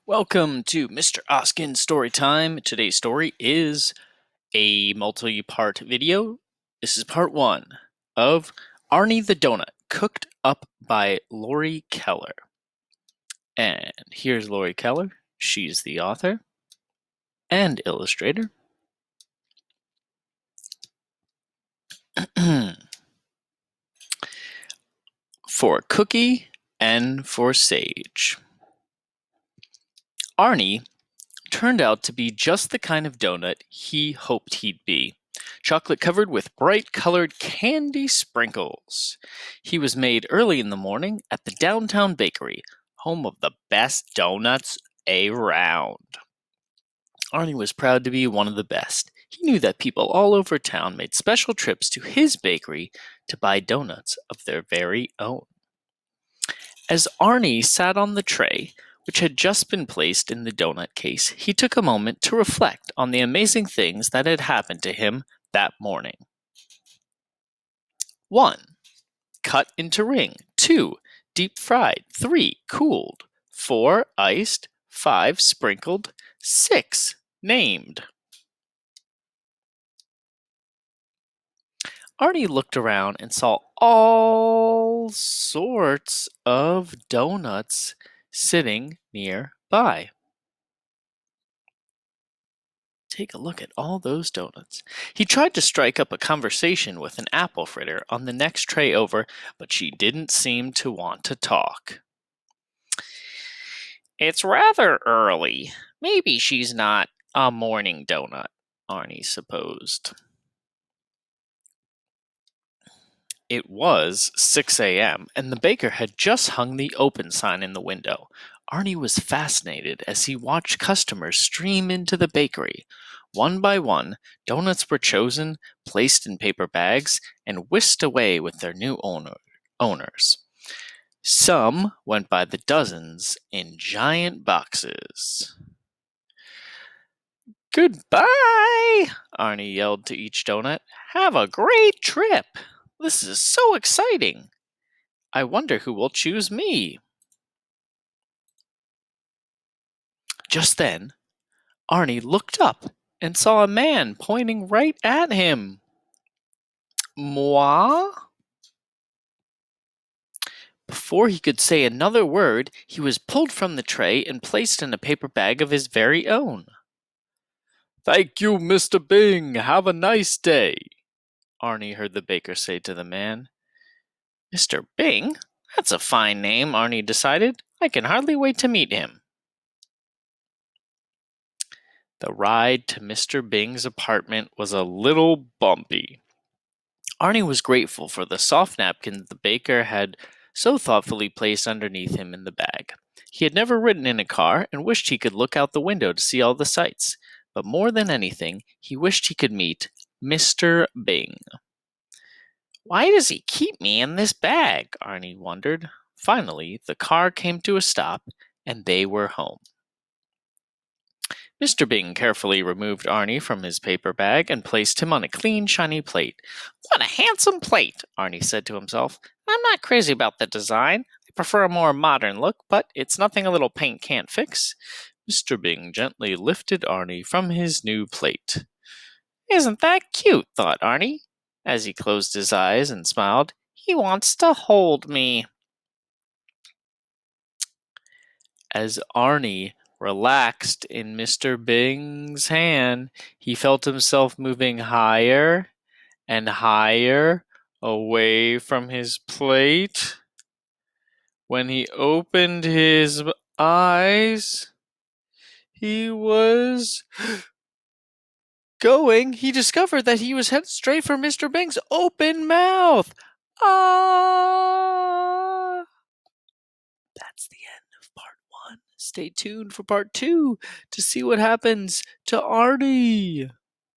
Welcome to Mr. Oskin Storytime. Today's story is a multi-part video. This is part one of Arnie the Doughnut, cooked up by Laurie Keller. And here's Laurie Keller. She's the author and illustrator. For Cookie and for Sage. Arnie turned out to be just the kind of donut he hoped he'd be. Chocolate covered with bright colored candy sprinkles. He was made early in the morning at the downtown bakery, home of the best donuts around. Arnie was proud to be one of the best. He knew that people all over town made special trips to his bakery to buy donuts of their very own. As Arnie sat on the tray, which had just been placed in the donut case, he took a moment to reflect on the amazing things that had happened to him that morning. 1. Cut into ring. 2. Deep fried. 3. Cooled. 4. Iced. 5. Sprinkled. 6. Named. Arnie looked around and saw all sorts of donuts sitting nearby. Take a look at all those donuts. He tried to strike up a conversation with an apple fritter on the next tray over, but she didn't seem to want to talk. It's rather early. Maybe she's not a morning donut, Arnie supposed. It was 6 a.m., and the baker had just hung the open sign in the window. Arnie was fascinated as he watched customers stream into the bakery. One by one, donuts were chosen, placed in paper bags, and whisked away with their new owners. Some went by the dozens in giant boxes. "Goodbye!" Arnie yelled to each donut. "Have a great trip! This is so exciting! I wonder who will choose me." Just then, Arnie looked up and saw a man pointing right at him. "Moi?" Before he could say another word, he was pulled from the tray and placed in a paper bag of his very own. "Thank you, Mr. Bing. Have a nice day," Arnie heard the baker say to the man. "Mr. Bing? That's a fine name," Arnie decided. "I can hardly wait to meet him." The ride to Mr. Bing's apartment was a little bumpy. Arnie was grateful for the soft napkin the baker had so thoughtfully placed underneath him in the bag. He had never ridden in a car and wished he could look out the window to see all the sights. But more than anything, he wished he could meet Mr. Bing. "Why does he keep me in this bag?" Arnie wondered. Finally, the car came to a stop, and they were home. Mr. Bing carefully removed Arnie from his paper bag and placed him on a clean, shiny plate. "What a handsome plate," Arnie said to himself. "I'm not crazy about the design. I prefer a more modern look, but it's nothing a little paint can't fix." Mr. Bing gently lifted Arnie from his new plate. "Isn't that cute?" thought Arnie, as he closed his eyes and smiled. "He wants to hold me." As Arnie relaxed in Mr. Bing's hand, he felt himself moving higher and higher away from his plate. When he opened his eyes, he discovered that he was headed straight for Mr. Bing's open mouth. Ah! That's the end of part one. Stay tuned for part two to see what happens to Arnie.